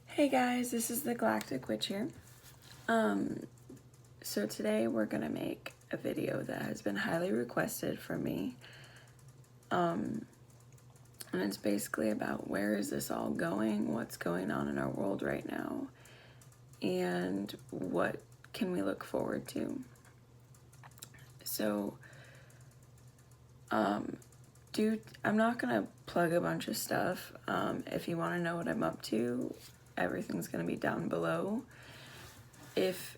Hey guys, this is the Galactic Witch here. So today we're gonna make a video that has been highly requested from me. And it's basically about where is this all going, what's going on in our world right now, and what can we look forward to. So, I'm not gonna plug a bunch of stuff. If you wanna know what I'm up to, everything's gonna be down below. If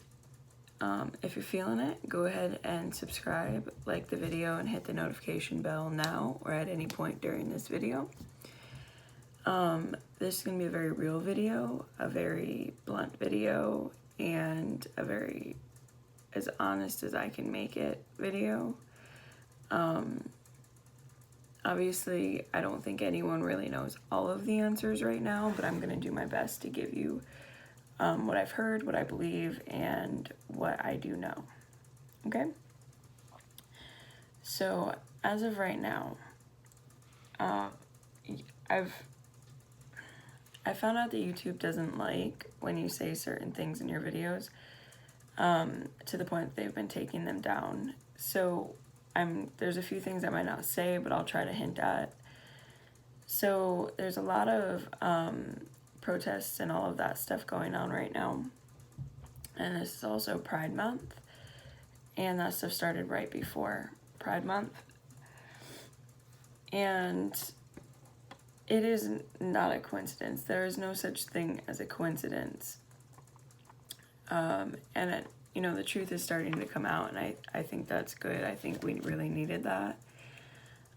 you're feeling it, go ahead and subscribe, like the video, and hit the notification bell now or at any point during this video. This is going to be a very real video, a very blunt video, and a very as honest as I can make it video. Obviously, I don't think anyone really knows all of the answers right now, but I'm going to do my best to give you what I've heard, what I believe, and what I do know. Okay? So, as of right now, I found out that YouTube doesn't like when you say certain things in your videos, to the point that they've been taking them down. So, there's a few things I might not say, but I'll try to hint at. So, there's a lot of protests and all of that stuff going on right now, and this is also Pride Month, and that stuff started right before Pride Month, and it is not a coincidence. There is no such thing as a coincidence, and the truth is starting to come out, and I think that's good. I think we really needed that,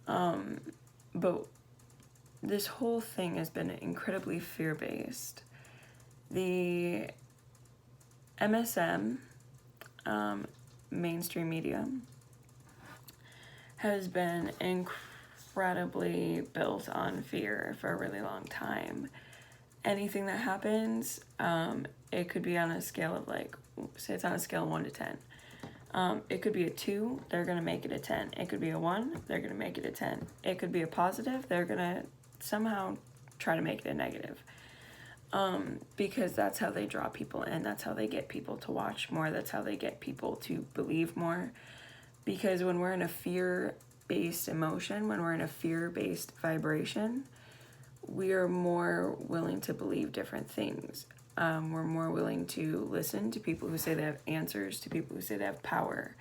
but this whole thing has been incredibly fear-based. The MSM, mainstream media, has been incredibly built on fear for a really long time. Anything that happens, it could be on a scale of say it's on a scale of 1 to 10. It could be a 2, they're going to make it a 10. It could be a 1, they're going to make it a 10. It could be a positive, they're going to somehow try to make it a negative, because that's how they draw people in, that's how they get people to watch more, that's how they get people to believe more. Because when we're in a fear-based emotion, when we're in a fear-based vibration, we are more willing to believe different things. We're more willing to listen to people who say they have answers, to people who say they have power,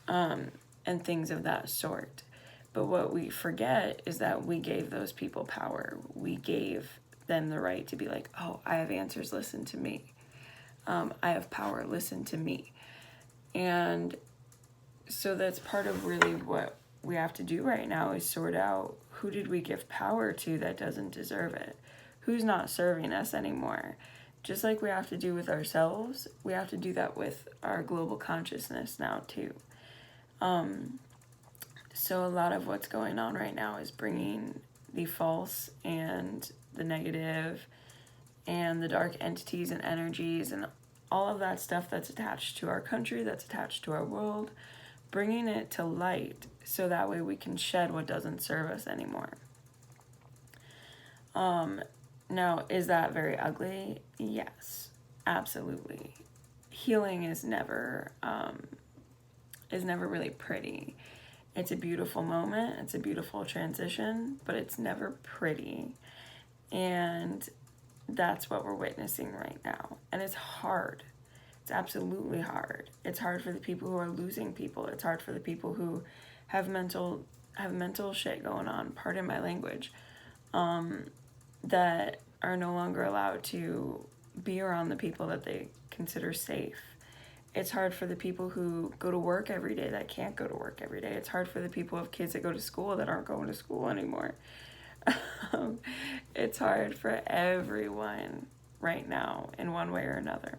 and things of that sort. But what we forget is that we gave those people power. We gave them the right to be like, oh, I have answers, listen to me. I have power, listen to me. And so that's part of really what we have to do right now, is sort out who did we give power to that doesn't deserve it? Who's not serving us anymore? Just like we have to do with ourselves, we have to do that with our global consciousness now too. So a lot of what's going on right now is bringing the false and the negative and the dark entities and energies and all of that stuff that's attached to our country, that's attached to our world, bringing it to light so that way we can shed what doesn't serve us anymore. Now, is that very ugly? Yes, absolutely. Healing is never really pretty. It's a beautiful moment, it's a beautiful transition, but it's never pretty. And that's what we're witnessing right now. And it's hard. It's absolutely hard. It's hard for the people who are losing people. It's hard for the people who have mental shit going on, pardon my language, that are no longer allowed to be around the people that they consider safe. It's hard for the people who go to work every day that can't go to work every day. It's hard for the people who have kids that go to school that aren't going to school anymore. It's hard for everyone right now in one way or another.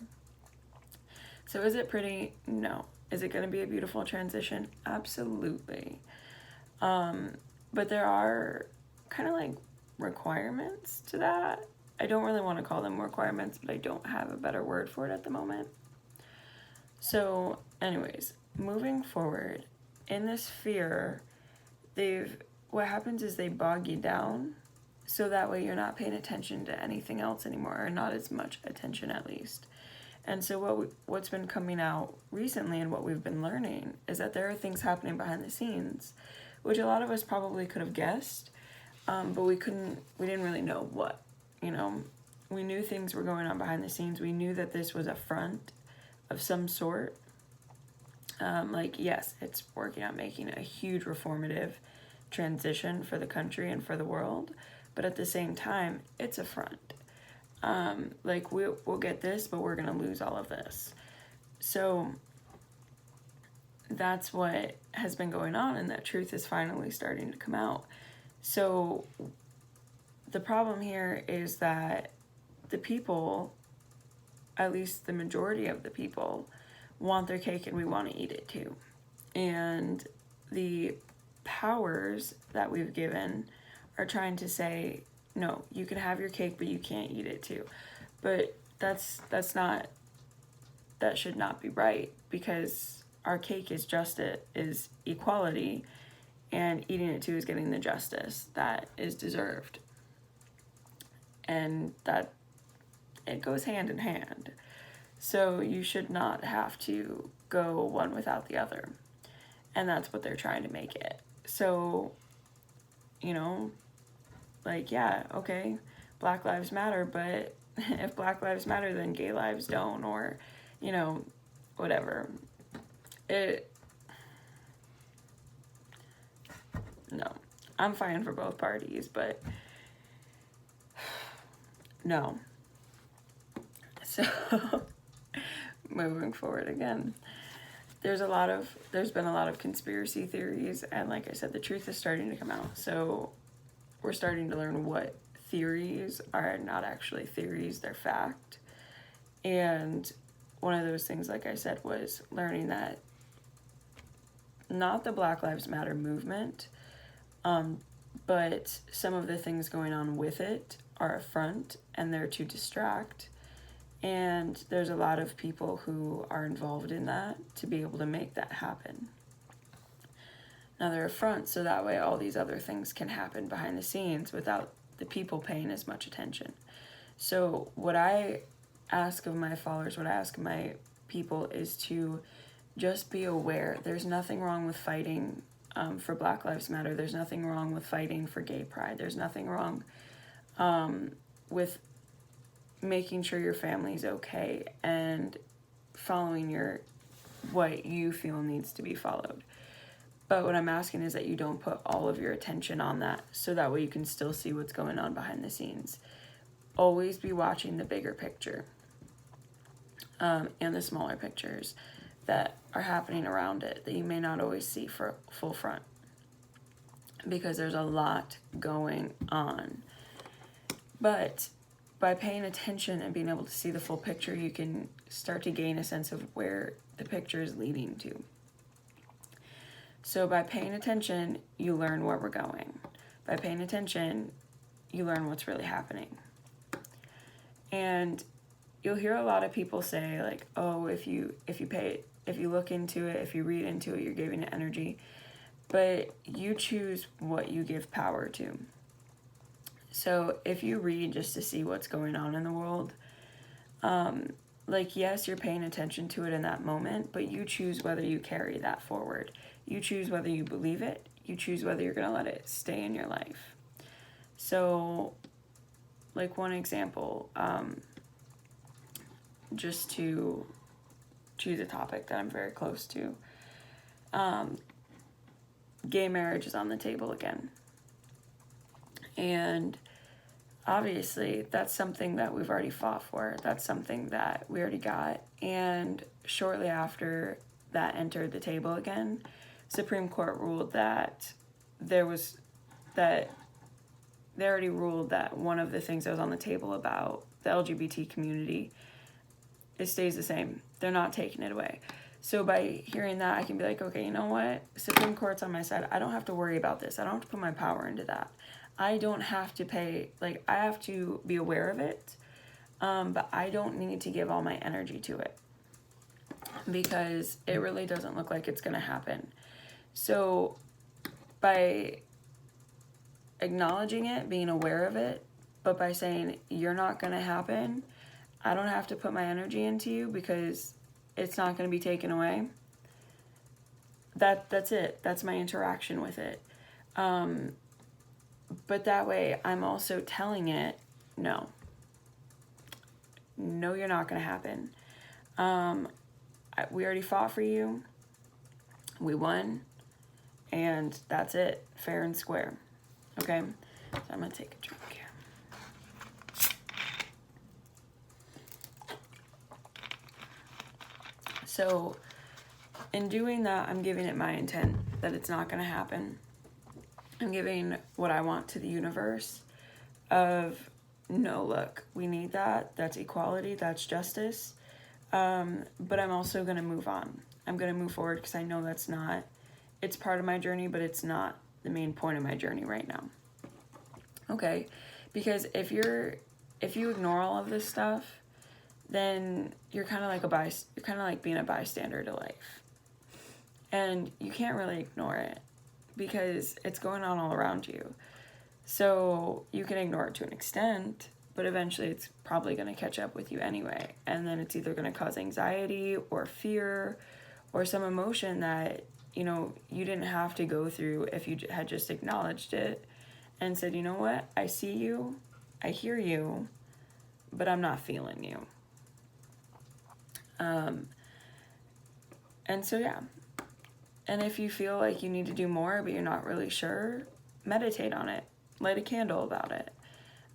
So is it pretty? No. Is it going to be a beautiful transition? Absolutely. But there are kind of requirements to that. I don't really want to call them requirements, but I don't have a better word for it at the moment. So anyways, moving forward, in this fear, what happens is they bog you down, so that way you're not paying attention to anything else anymore, or not as much attention at least. And so what's been coming out recently and what we've been learning is that there are things happening behind the scenes, which a lot of us probably could have guessed, but we didn't really know what, We knew things were going on behind the scenes. We knew that this was a front of some sort. Yes, it's working on making a huge reformative transition for the country and for the world, but at the same time, it's a front. We'll get this, but we're going to lose all of this. So that's what has been going on, and that truth is finally starting to come out. So the problem here is that the people, at least the majority of the people, want their cake and we want to eat it too. And the powers that we've given are trying to say, no, you can have your cake, but you can't eat it too. But that should not be right, because our cake is justice, is equality, and eating it too is getting the justice that is deserved. And that it goes hand in hand. So you should not have to go one without the other. And that's what they're trying to make it. So, yeah, okay, Black Lives Matter, but if Black Lives Matter, then gay lives don't, or, whatever. No, I'm fine for both parties, but no. So, moving forward again, there's been a lot of conspiracy theories, and like I said, the truth is starting to come out. So we're starting to learn what theories are not actually theories, they're fact. And one of those things, like I said, was learning that not the Black Lives Matter movement, but some of the things going on with it are a front, and they're to distract. And there's a lot of people who are involved in that to be able to make that happen. Now they're a front, so that way all these other things can happen behind the scenes without the people paying as much attention. So what I ask of my followers, what I ask of my people, is to just be aware. There's nothing wrong with fighting for Black Lives Matter. There's nothing wrong with fighting for gay pride. There's nothing wrong with making sure your family's okay and following what you feel needs to be followed. But what I'm asking is that you don't put all of your attention on that, so that way you can still see what's going on behind the scenes. Always be watching the bigger picture, and the smaller pictures that are happening around it that you may not always see for full front, because there's a lot going on. But by paying attention and being able to see the full picture, you can start to gain a sense of where the picture is leading to. So by paying attention, you learn where we're going. By paying attention, you learn what's really happening. And you'll hear a lot of people say, like, oh, if you look into it, if you read into it, you're giving it energy. But you choose what you give power to. So if you read just to see what's going on in the world, yes, you're paying attention to it in that moment, but you choose whether you carry that forward. You choose whether you believe it. You choose whether you're going to let it stay in your life. So, one example, just to choose a topic that I'm very close to, gay marriage is on the table again. And obviously, that's something that we've already fought for. That's something that we already got. And shortly after that entered the table again, Supreme Court ruled that they already ruled that one of the things that was on the table about the LGBT community, it stays the same. They're not taking it away. So by hearing that, I can be like, okay, you know what? Supreme Court's on my side. I don't have to worry about this. I don't have to put my power into that. I don't have to pay, I have to be aware of it, but I don't need to give all my energy to it, because it really doesn't look like it's going to happen. So by acknowledging it, being aware of it, but by saying you're not going to happen, I don't have to put my energy into you because it's not going to be taken away. That's it. That's my interaction with it. But that way I'm also telling it, no, you're not going to happen. We already fought for you. We won. And that's it. Fair and square. Okay? So I'm going to take a drink here. So in doing that, I'm giving it my intent that it's not going to happen. I'm giving what I want to the universe of, no, look, we need that. That's equality. That's justice. But I'm also going to move on. I'm going to move forward because I know that's not, it's part of my journey, but it's not the main point of my journey right now. Okay? Because if you ignore all of this stuff, then you're kind of like being a bystander to life. And you can't really ignore it because it's going on all around you. So you can ignore it to an extent, but eventually it's probably going to catch up with you anyway. And then it's either going to cause anxiety or fear or some emotion that, you didn't have to go through if you had just acknowledged it and said, you know what, I see you, I hear you, but I'm not feeling you. And so, yeah. And if you feel like you need to do more, but you're not really sure, meditate on it. Light a candle about it.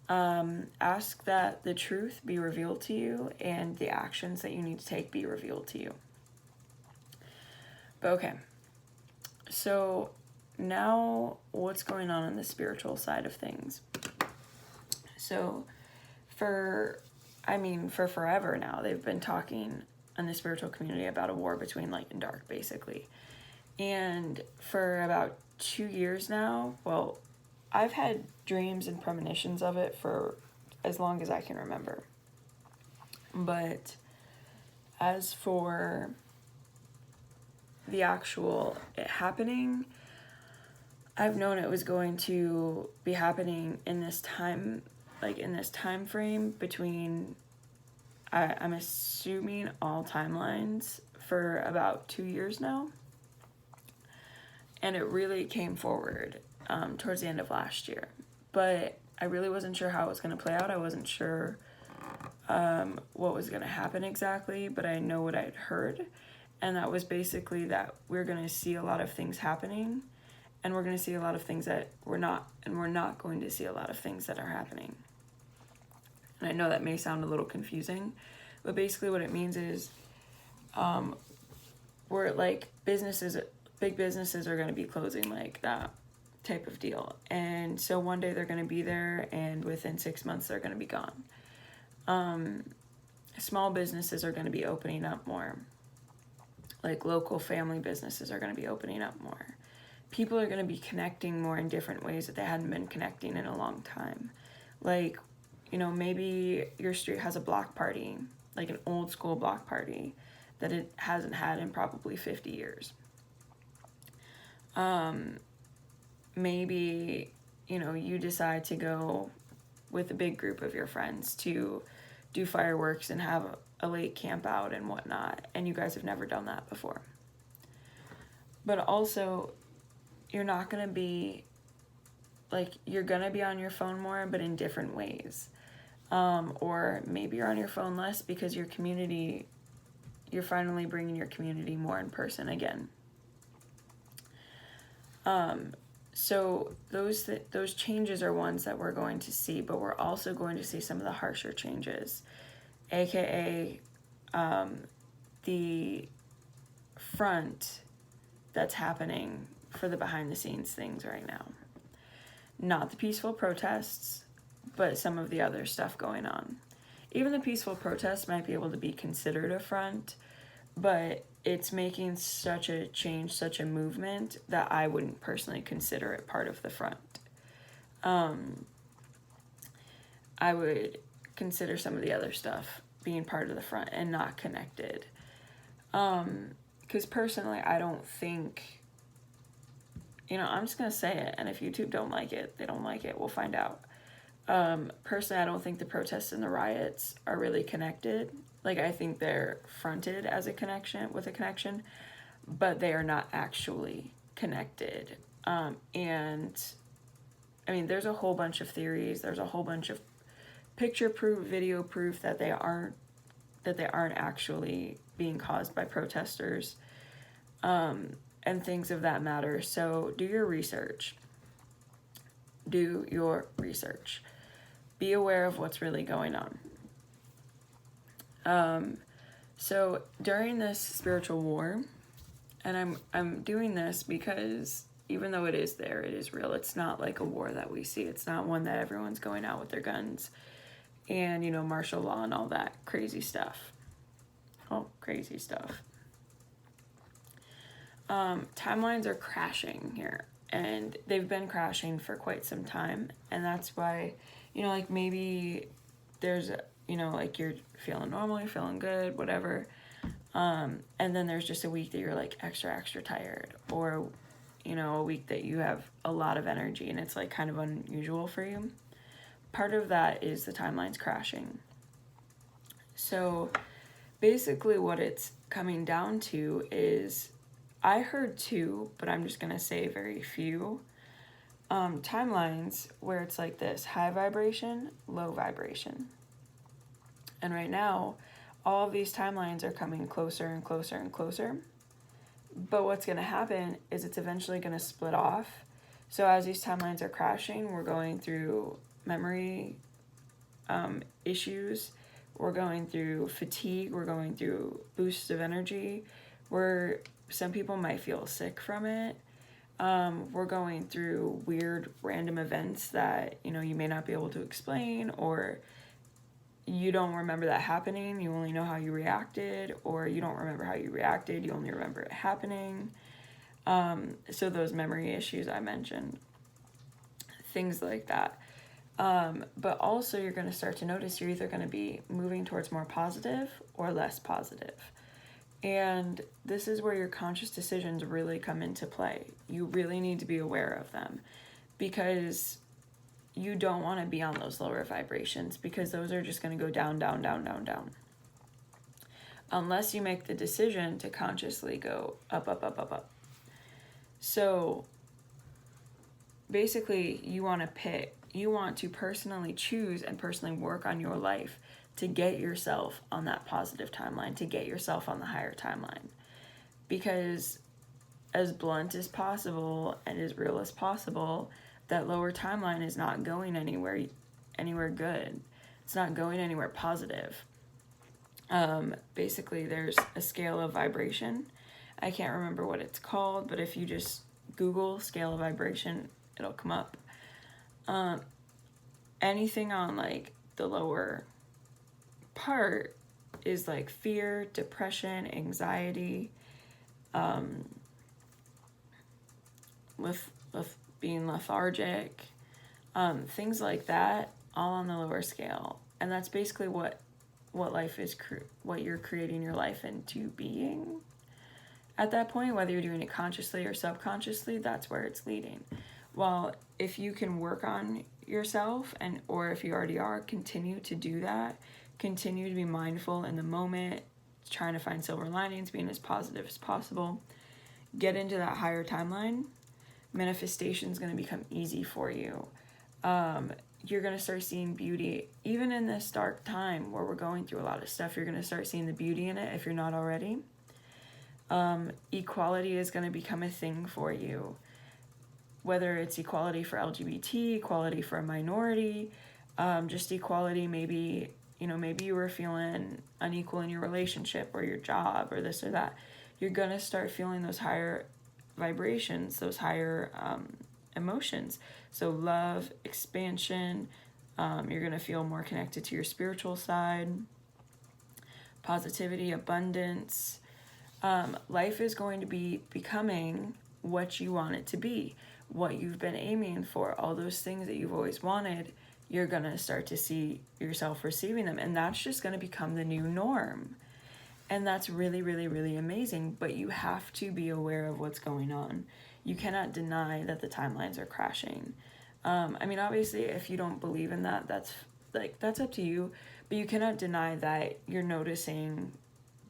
Ask that the truth be revealed to you and the actions that you need to take be revealed to you. But okay. So now what's going on the spiritual side of things? So for forever now, they've been talking in the spiritual community about a war between light and dark, basically. And for about 2 years now, well, I've had dreams and premonitions of it for as long as I can remember. But as for the actual it happening, I've known it was going to be happening in this time frame between, I'm assuming all timelines, for about 2 years now. And it really came forward towards the end of last year. But I really wasn't sure how it was going to play out. I wasn't sure what was going to happen exactly, but I know what I'd heard. And that was basically that we're going to see a lot of things happening, and we're going to see a lot of things that we're not going to see a lot of things that are happening. And I know that may sound a little confusing, but basically what it means is we're like big businesses are going to be closing, like that type of deal. And so one day they're going to be there, and within 6 months they're going to be gone. Small businesses are going to be opening up more. Like local family businesses are going to be opening up more. People are going to be connecting more in different ways that they hadn't been connecting in a long time. Like, maybe your street has a block party, like an old school block party that it hasn't had in probably 50 years. Maybe, you decide to go with a big group of your friends to do fireworks and have a late camp out and whatnot, and you guys have never done that before. But also, you're not going to be, you're going to be on your phone more, but in different ways. Or maybe you're on your phone less because you're finally bringing your community more in person again. So those changes are ones that we're going to see, but we're also going to see some of the harsher changes, aka the front that's happening for the behind the scenes things right now. Not the peaceful protests, but some of the other stuff going on. Even the peaceful protests might be able to be considered a front, but it's making such a change, such a movement, that I wouldn't personally consider it part of the front. I would consider some of the other stuff being part of the front and not connected. Because personally, I don't think I'm just going to say it. And if YouTube don't like it, they don't like it. We'll find out. Personally, I don't think the protests and the riots are really connected. Like, I think they're fronted as a connection, but they are not actually connected. And I mean, there's a whole bunch of theories. There's a whole bunch of picture proof, video proof that they aren't actually being caused by protesters, and things of that matter. So do your research. Do your research. Be aware of what's really going on. So during this spiritual war, and I'm doing this because even though it is there, it is real. It's not like a war that we see. It's not one that everyone's going out with their guns and, martial law and all that crazy stuff. Oh, crazy stuff. Timelines are crashing here, and they've been crashing for quite some time. And that's why, like maybe there's, like you're feeling normal, you're feeling good, whatever. And then there's just a week that you're like extra tired, or, a week that you have a lot of energy and it's like kind of unusual for you. Part of that is the timelines crashing. So basically what it's coming down to is, I heard two, but I'm just going to say very few, timelines where it's like this: high vibration, low vibration. And right now, all of these timelines are coming closer and closer and closer. But what's going to happen is it's eventually going to split off. So as these timelines are crashing, we're going through memory issues. We're going through fatigue. We're going through boosts of energy, where some people might feel sick from it. We're going through weird random events that, you may not be able to explain, or you don't remember that happening. You only know how you reacted, or you don't remember how you reacted. You only remember it happening. So those memory issues I mentioned, things like that. But also you're going to start to notice you're either going to be moving towards more positive or less positive. And this is where your conscious decisions really come into play. You really need to be aware of them, because you don't want to be on those lower vibrations, because those are just going to go down, down, down, down, down. Unless you make the decision to consciously go up, up, up, up, up. So basically you want to personally choose and personally work on your life to get yourself on that positive timeline, to get yourself on the higher timeline. Because as blunt as possible and as real as possible, that lower timeline is not going anywhere good. It's not going anywhere positive. Basically, there's a scale of vibration. I can't remember what it's called, but if you just Google scale of vibration, it'll come up. Anything on like the lower part is like fear, depression, anxiety, with being lethargic, things like that, all on the lower scale. And that's basically what life is, what you're creating your life into being. At that point, whether you're doing it consciously or subconsciously, that's where it's leading. Well, if you can work on yourself, or if you already are, continue to do that. Continue to be mindful in the moment, trying to find silver linings, being as positive as possible. Get into that higher timeline. Manifestation is going to become easy for you. You're going to start seeing beauty. Even in this dark time where we're going through a lot of stuff, you're going to start seeing the beauty in it if you're not already. Equality is going to become a thing for you. Whether it's equality for LGBT, equality for a minority, just equality, maybe you were feeling unequal in your relationship or your job or this or that. You're going to start feeling those higher vibrations, those higher emotions. So love, expansion, you're going to feel more connected to your spiritual side, positivity, abundance. Life is going to be becoming what you want it to be, what you've been aiming for, all those things that you've always wanted. You're going to start to see yourself receiving them. And that's just going to become the new norm. And that's really, really, really amazing. But you have to be aware of what's going on. you cannot deny that the timelines are crashing. I mean, obviously, if you don't believe in that, that's up to you. But you cannot deny that you're noticing,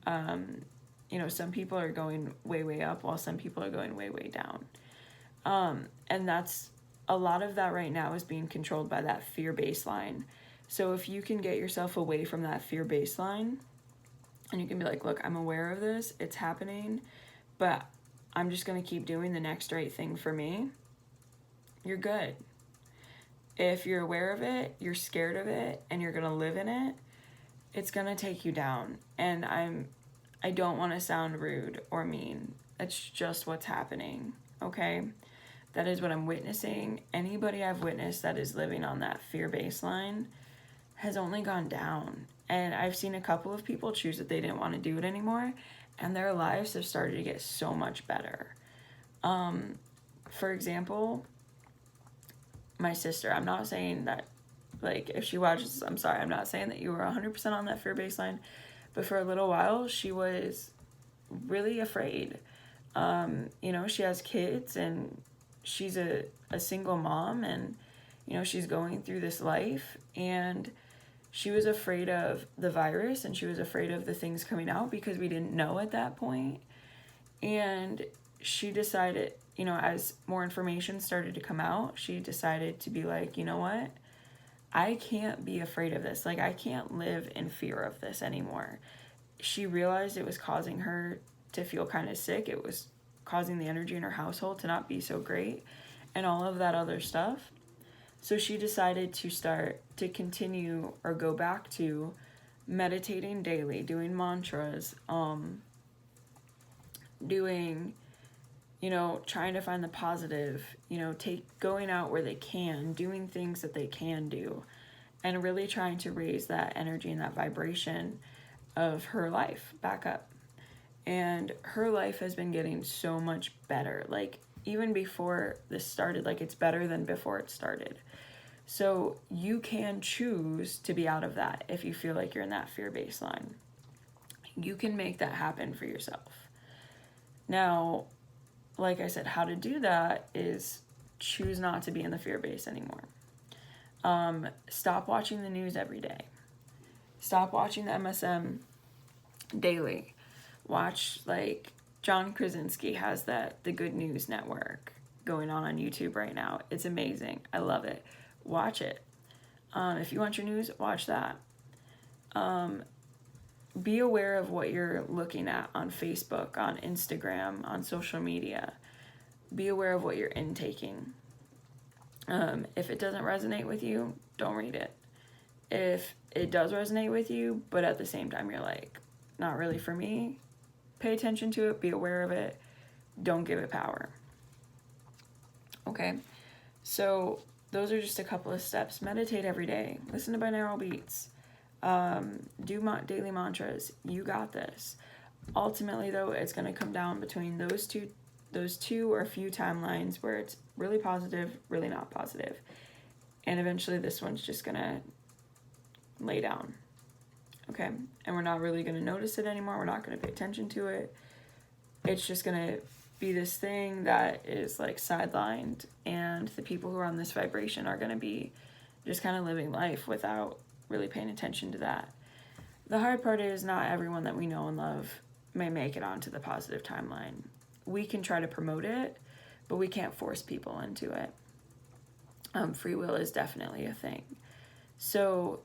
some people are going way, way up while some people are going way, way down. And that's a lot of that right now is being controlled by that fear baseline. So if you can get yourself away from that fear baseline and you can be like, look, I'm aware of this, it's happening, but I'm just going to keep doing the next right thing for me, you're good. If you're aware of it, you're scared of it, and you're going to live in it, it's going to take you down. And I don't want to sound rude or mean. It's just what's happening, okay? That is what I'm witnessing. Anybody I've witnessed that is living on that fear baseline has only gone down. And I've seen a couple of people choose that they didn't want to do it anymore, and their lives have started to get so much better. For example, my sister, I'm not saying that, like, if she watches, I'm sorry, I'm not saying that you were 100% on that fear baseline, but for a little while, she was really afraid. She has kids, and she's a single mom, and, she's going through this life, and she was afraid of the virus, and she was afraid of the things coming out because we didn't know at that point. And she decided, as more information started to come out, she decided to be like, you know what? I can't be afraid of this. Like, I can't live in fear of this anymore. She realized it was causing her to feel kind of sick. It was causing the energy in her household to not be so great and all of that other stuff. So she decided to start to continue or go back to meditating daily, doing mantras, doing, trying to find the positive, going out where they can, doing things that they can do, and really trying to raise that energy and that vibration of her life back up. And her life has been getting so much better. Like, even before this started, like, it's better than before it started. So you can choose to be out of that if you feel like you're in that fear baseline. You can make that happen for yourself. Now, like I said, how to do that is choose not to be in the fear base anymore. Stop watching the news every day. Stop watching the MSM daily. Watch, like, John Krasinski has the Good News Network going on YouTube right now. It's amazing. I love it. Watch it. If you want your news, watch that. Be aware of what you're looking at on Facebook, on Instagram, on social media. Be aware of what you're intaking. If it doesn't resonate with you, don't read it. If it does resonate with you, but at the same time you're like, not really for me, pay attention to it, be aware of it, don't give it power. Okay, so those are just a couple of steps. Meditate every day. Listen to binaural beats. Do daily mantras. You got this. Ultimately, though, it's going to come down between those two or a few timelines where it's really positive, really not positive. And eventually this one's just going to lay down. Okay? And we're not really going to notice it anymore. We're not going to pay attention to it. It's just going to be this thing that is, like, sidelined, and the people who are on this vibration are going to be just kind of living life without really paying attention to that. The hard part is not everyone that we know and love may make it onto the positive timeline. We can try to promote it, but we can't force people into it. Free will is definitely a thing. So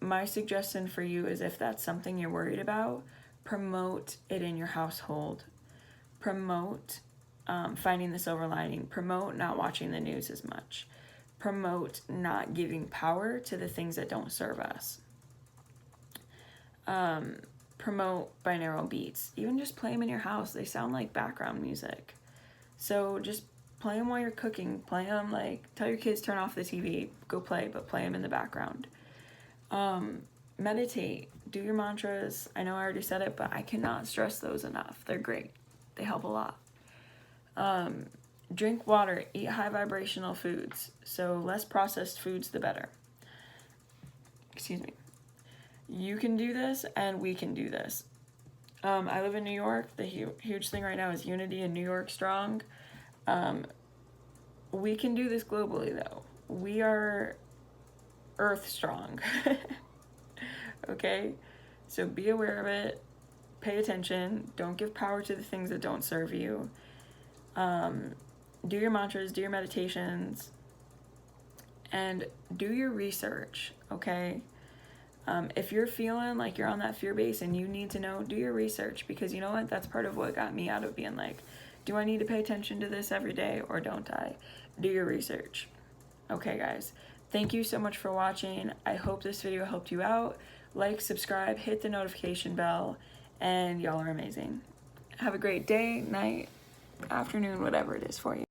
my suggestion for you is, if that's something you're worried about, promote it in your household. Promote finding the silver lining. Promote not watching the news as much. Promote not giving power to the things that don't serve us. Promote binaural beats. Even just play them in your house. They sound like background music. So just play them while you're cooking. Play them, like, tell your kids turn off the TV. Go play, but play them in the background. Meditate. Do your mantras. I know I already said it, but I cannot stress those enough. They're great. They help a lot. Drink water. Eat high vibrational foods. So less processed foods, the better. Excuse me. You can do this, and we can do this. I live in New York. The huge thing right now is unity and New York strong. We can do this globally, though. We are Earth strong. Okay? So be aware of it. Pay attention. Don't give power to the things that don't serve you. Do your mantras, do your meditations, and do your research, okay? If you're feeling like you're on that fear base and you need to know, do your research, because you know what? That's part of what got me out of being like, do I need to pay attention to this every day or don't I? Do your research. Okay, guys. Thank you so much for watching. I hope this video helped you out. Like, subscribe, hit the notification bell, and y'all are amazing. Have a great day, night, afternoon, whatever it is for you.